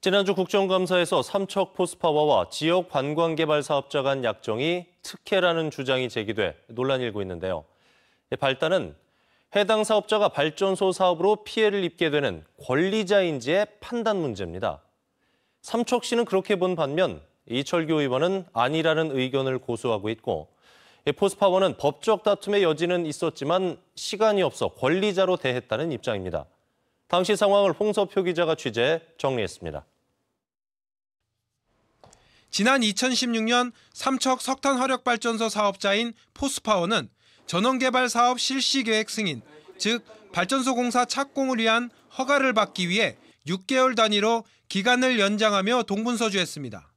지난주 국정감사에서 삼척 포스파워와 지역 관광개발 사업자 간 약정이 특혜라는 주장이 제기돼 논란이 일고 있는데요. 발단은 해당 사업자가 발전소 사업으로 피해를 입게 되는 권리자인지의 판단 문제입니다. 삼척시는 그렇게 본 반면 이철규 의원은 아니라는 의견을 고수하고 있고, 포스파워는 법적 다툼의 여지는 있었지만 시간이 없어 권리자로 대했다는 입장입니다. 당시 상황을 홍서표 기자가 취재해 정리했습니다. 지난 2016년 삼척 석탄화력발전소 사업자인 포스파워는 전원개발 사업 실시계획 승인, 즉 발전소 공사 착공을 위한 허가를 받기 위해 6개월 단위로 기간을 연장하며 동분서주했습니다.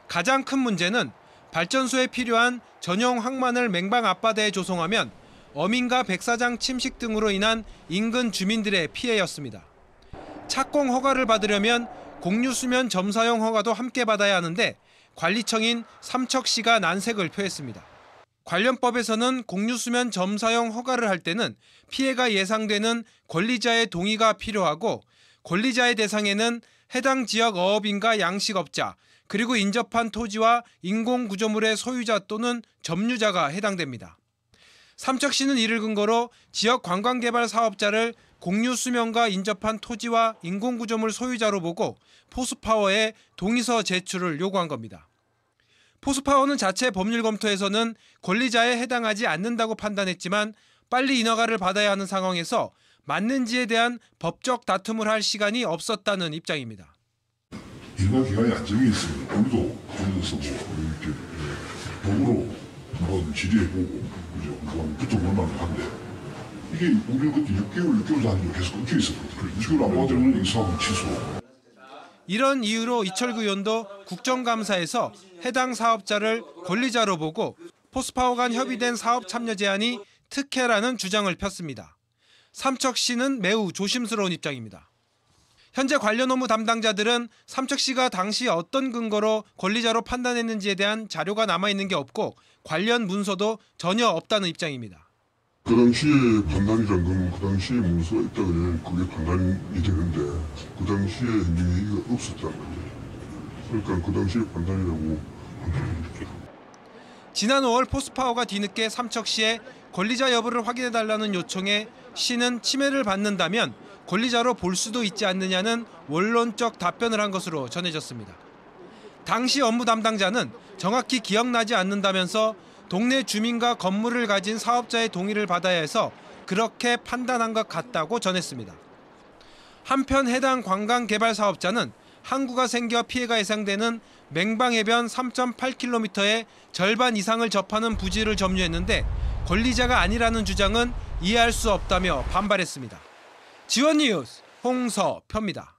가장 큰 문제는 발전소에 필요한 전용 항만을 맹방 앞바다에 조성하면 어민가 백사장 침식 등으로 인한 인근 주민들의 피해였습니다. 착공 허가를 받으려면 공유수면 점사용 허가도 함께 받아야 하는데 관리청인 삼척시가 난색을 표했습니다. 관련법에서는 공유수면 점사용 허가를 할 때는 피해가 예상되는 권리자의 동의가 필요하고, 권리자의 대상에는 해당 지역 어업인가 양식업자, 그리고 인접한 토지와 인공구조물의 소유자 또는 점유자가 해당됩니다. 삼척시는 이를 근거로 지역 관광개발 사업자를 공유수면과 인접한 토지와 인공구조물 소유자로 보고 포스파워에 동의서 제출을 요구한 겁니다. 포스파워는 자체 법률 검토에서는 권리자에 해당하지 않는다고 판단했지만 빨리 인허가를 받아야 하는 상황에서 맞는지에 대한 법적 다툼을 할 시간이 없었다는 입장입니다. 인허가 기간이 안 정해 있으면 우리도 그래서 이렇게 법으로 한번 질의해보고 한번 붙어볼 만한데, 이게 우리 그때 6개월 단위로 계속 끊겨 있었거든요. 6개월 안 받으면 이 사업은 취소. 이런 이유로 이철규 의원도 국정감사에서 해당 사업자를 권리자로 보고 포스파워 간 협의된 사업 참여 제한이 특혜라는 주장을 폈습니다. 삼척시는 매우 조심스러운 입장입니다. 현재 관련 업무 담당자들은 삼척시가 당시 어떤 근거로 권리자로 판단했는지에 대한 자료가 남아있는 게 없고 관련 문서도 전혀 없다는 입장입니다. 그 당시에 판단이란 건 그 당시에 문서가 있다 그러면 그게 판단이 되는데 그 당시에 행정회의가 없었단 말이에요. 그러니까 그 당시에 판단이라고 합니다. 지난 5월 포스파워가 뒤늦게 삼척시에 권리자 여부를 확인해달라는 요청에 시는 침해를 받는다면 권리자로 볼 수도 있지 않느냐는 원론적 답변을 한 것으로 전해졌습니다. 당시 업무 담당자는 정확히 기억나지 않는다면서 동네 주민과 건물을 가진 사업자의 동의를 받아야 해서 그렇게 판단한 것 같다고 전했습니다. 한편 해당 관광개발 사업자는 항구가 생겨 피해가 예상되는 맹방해변 3.8km의 절반 이상을 접하는 부지를 점유했는데 권리자가 아니라는 주장은 이해할 수 없다며 반발했습니다. 지원뉴스 홍서표입니다.